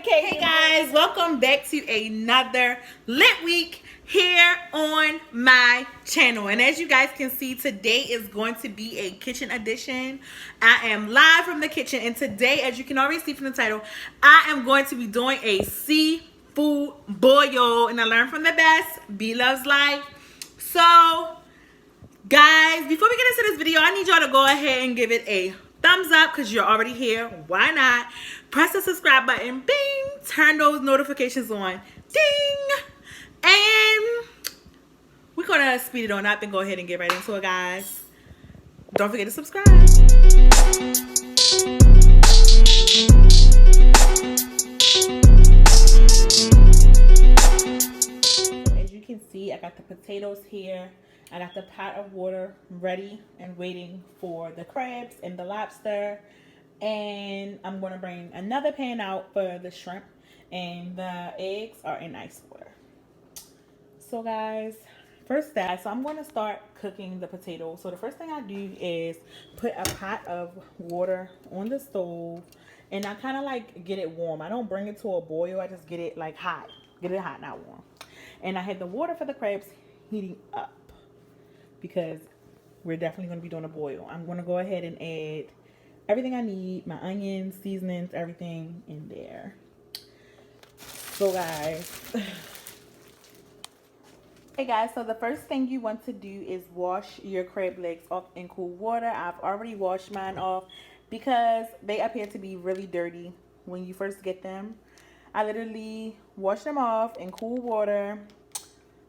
Hey guys, welcome back to another lit week here on my channel. And as you guys can see, today is going to be a kitchen edition. I am live from the kitchen, and today, as you can already see from the title, I am going to be doing a seafood boil, and I learned from the best, B Loves Life. So guys, before we get into this video, I need y'all to go ahead and give it a thumbs up because you're already here. Why not? Press the subscribe button, bing, turn those notifications on, ding, and we're gonna speed it on up and go ahead and get right into it, guys. Don't forget to subscribe. As you can see, I got the potatoes here. I got the pot of water ready and waiting for the crabs and the lobster. And I'm going to bring another pan out for the shrimp. And the eggs are in ice water. So guys, first step. So I'm going to start cooking the potatoes. So the first thing I do is put a pot of water on the stove. And I kind of like get it warm. I don't bring it to a boil. I just get it like hot. Get it hot, not warm. And I had the water for the crabs heating up, because we're definitely going to be doing a boil. I'm going to go ahead and add everything I need, my onions, seasonings, everything in there. So guys, hey guys, so the first thing you want to do is wash your crab legs off in cool water. I've already washed mine off because they appear to be really dirty when you first get them. I literally wash them off in cool water,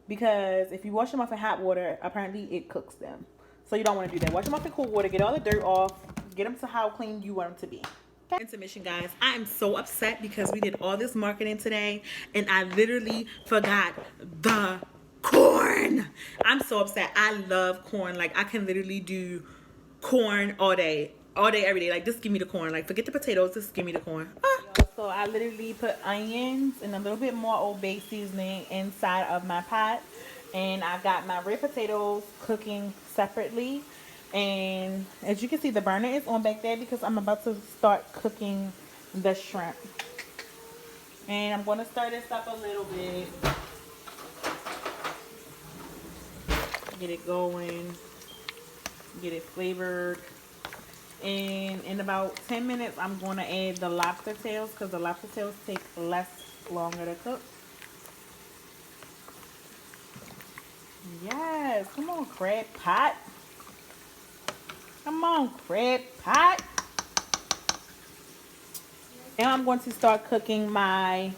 because if you wash them off in hot water, apparently it cooks them. So you don't want to do that. Wash them off in cool water, get all the dirt off, get them to how clean you want them to be. Okay. Intermission, guys. I am so upset because we did all this marketing today and I literally forgot the corn. I'm so upset. I love corn. Like, I can literally do corn all day, every day. Like, just give me the corn. Like, forget the potatoes, just give me the corn. So I literally put onions and a little bit more Old Bay seasoning inside of my pot. And I got my red potatoes cooking separately. And as you can see, the burner is on back there because I'm about to start cooking the shrimp. And I'm going to stir this up a little bit. Get it going. Get it flavored. And in about 10 minutes, I'm going to add the lobster tails, because the lobster tails take longer to cook. Yes, come on, crab pot. Come on, crab pot. Now I'm going to start cooking my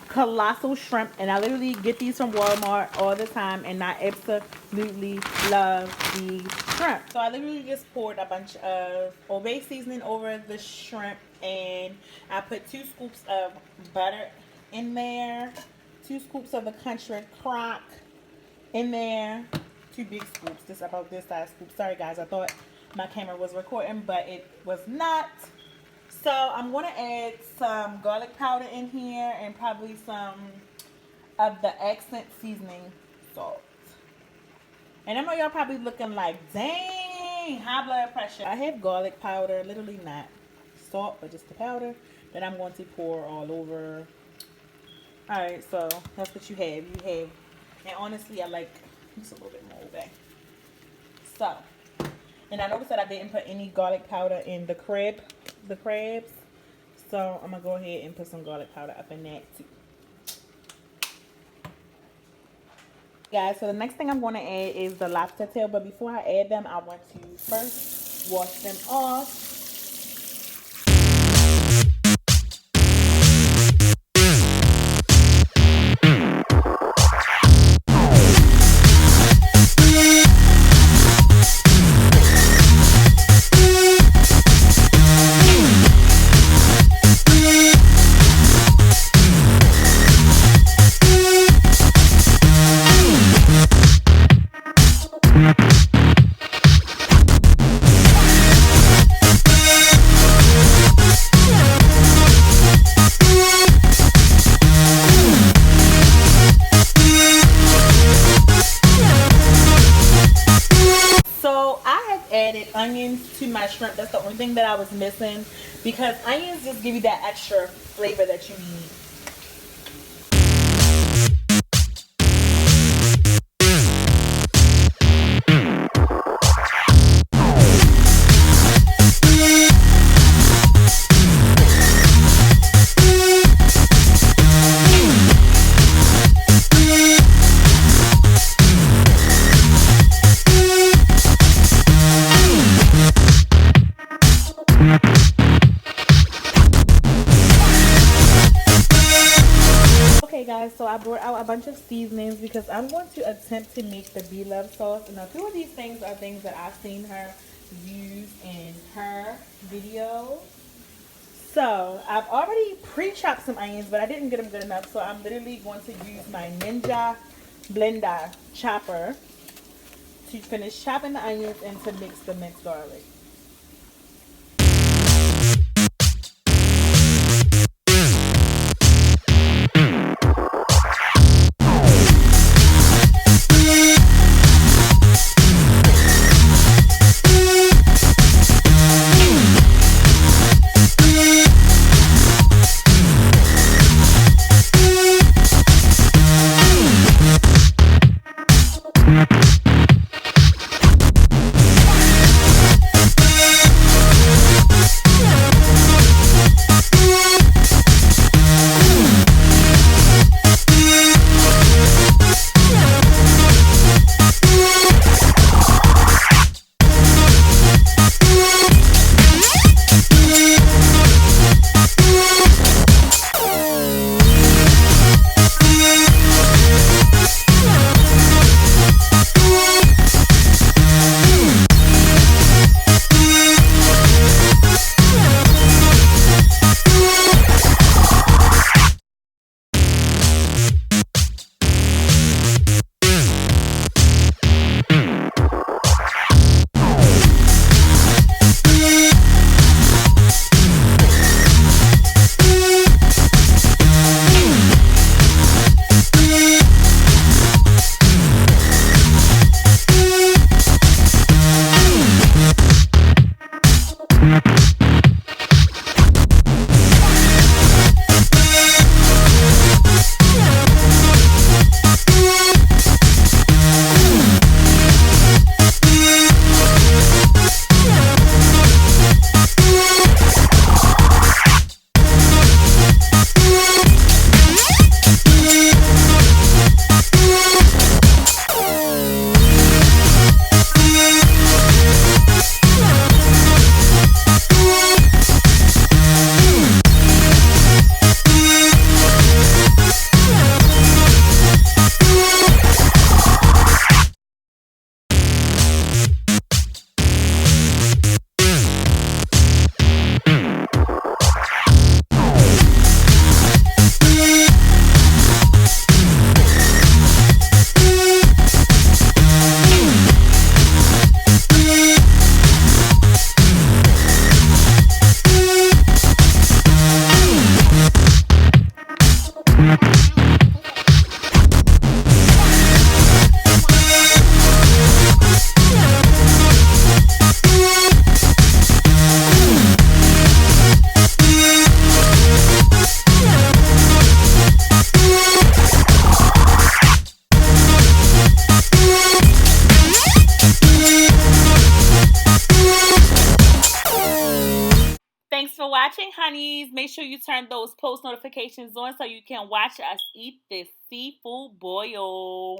colossal shrimp, and I literally get these from Walmart all the time, and I absolutely love these shrimp. So I literally just poured a bunch of Old Bay seasoning over the shrimp, and I put 2 scoops of butter in there, 2 scoops of the country crock in there, 2 big scoops, this about this size scoop. Sorry guys, I thought my camera was recording, but it was not. So I'm going to add some garlic powder in here and probably some of the accent seasoning salt. And I know y'all probably looking like, dang, high blood pressure. I have garlic powder, literally not salt, but just the powder that I'm going to pour all over. Alright, so that's what you have. And honestly, I like just a little bit more over. So, and I noticed that I didn't put any garlic powder in the crabs. So I'm going to go ahead and put some garlic powder up in that too. Guys, so the next thing I'm going to add is the lobster tail. But before I add them, I want to first wash them off. Added onions to my shrimp. That's the only thing that I was missing, because onions just give you that extra flavor that you need. I brought out a bunch of seasonings because I'm going to attempt to make the BLOVE sauce. And a few of these things are things that I've seen her use in her video. So I've already pre-chopped some onions, but I didn't get them good enough. So I'm literally going to use my Ninja blender chopper to finish chopping the onions and to mix the minced garlic. Thanks for watching, honeys. Make sure you turn those post notifications on so you can watch us eat this seafood boil.